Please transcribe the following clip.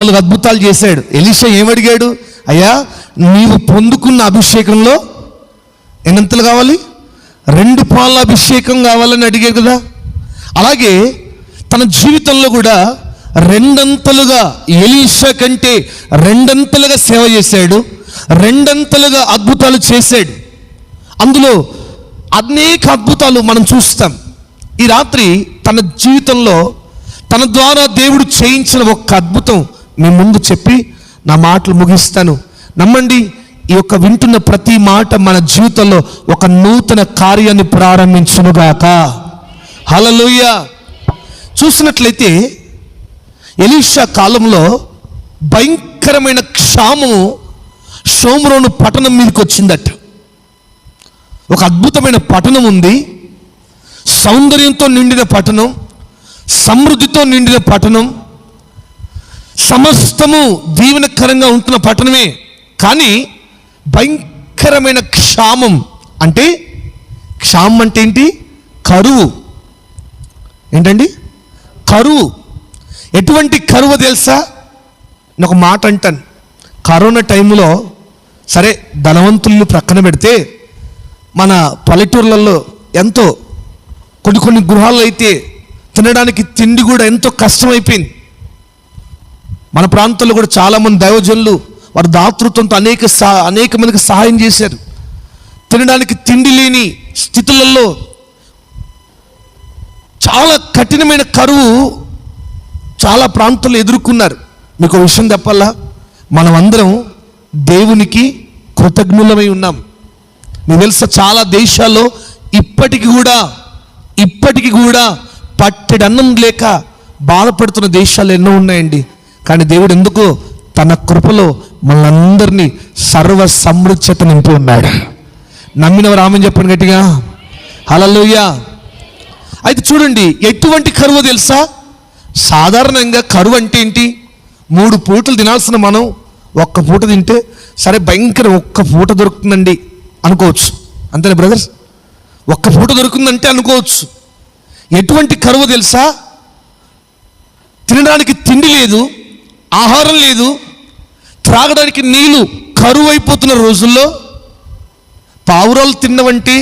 4 అద్భుతాలు చేశాడు. ఎలీషా ఏమడిగాడు? అయ్యా, నీవు పొందుకున్న అభిషేకంలో ఎన్నంతలు కావాలి? 2 పాల అభిషేకం కావాలని అడిగాడు కదా. అలాగే తన జీవితంలో కూడా 2 అంతలుగా, ఎలీషా కంటే 2 అంతలుగా సేవ చేశాడు, 2 అంతలుగా అద్భుతాలు చేశాడు. అందులో అనేక అద్భుతాలు మనం చూస్తాం. ఈ రాత్రి తన జీవితంలో తన ద్వారా దేవుడు చేయించిన ఒక అద్భుతం మీ ముందు చెప్పి నా మాటలు ముగిస్తాను. నమ్మండి, ఈ యొక్క వింటున్న ప్రతి మాట మన జీవితంలో ఒక నూతన కార్యాన్ని ప్రారంభించునుగాక. హల్లెలూయా. చూసినట్లయితే ఎలీషా కాలంలో భయంకరమైన క్షామము షోమ్రోను పట్టణం మీదకి వచ్చిందట. ఒక అద్భుతమైన పట్టణం ఉంది, సౌందర్యంతో నిండిన పట్టణం, సమృద్ధితో నిండిన పట్టణం, సమస్తము దీవెనకరంగా ఉంటున్న పట్టణమే. కానీ భయంకరమైన క్షామం అంటే, క్షామం అంటే ఏంటి? కరువు. ఏంటండి? కరువు. ఎటువంటి కరువు తెలుసా? నేను ఒక మాట అంటాను. కరోనా టైంలో సరే ధనవంతులను ప్రక్కన పెడితే మన పల్లెటూర్లలో ఎంతో కొన్ని గృహాల్లో అయితే తినడానికి తిండి కూడా ఎంతో కష్టమైపోయింది. మన ప్రాంతాల్లో కూడా చాలామంది దైవజనులు వారి దాతృత్వంతో అనేక మందికి సహాయం చేశారు. తినడానికి తిండి లేని స్థితులలో చాలా కఠినమైన కరువు చాలా ప్రాంతాల్లో ఎదుర్కొన్నారు. మీకు ఒక విషయం చెప్పాలా, మనం అందరం దేవునికి కృతజ్ఞులమై ఉన్నాం. మీకు తెలుసా, చాలా దేశాల్లో ఇప్పటికి కూడా పట్టెడన్నం లేక బాధపడుతున్న దేశాలు ఎన్నో ఉన్నాయండి. కానీ దేవుడు ఎందుకు తన కృపలో మనందరినీ సర్వ సమృద్ధత నింపి ఉన్నాడు. నమ్మినవారు ఆమేన్ చెప్పండి గట్టిగా. హల్లెలూయా. అయితే చూడండి, ఎటువంటి కరువు తెలుసా? సాధారణంగా కరువు అంటే ఏంటి? 3 పూటలు తినాల్సిన మనం 1 పూట తింటే సరే భయంకర 1 పూట దొరుకుతుందండి అనుకోవచ్చు. అంతేనా బ్రదర్స్? 1 పూట దొరుకుతుందంటే అనుకోవచ్చు. ఎటువంటి కరువు తెలుసా? తినడానికి తిండి లేదు, ఆహారం లేదు, త్రాగడానికి నీళ్ళు కరువు అయిపోతున్న రోజుల్లో పావురాలు తిన్నవంటే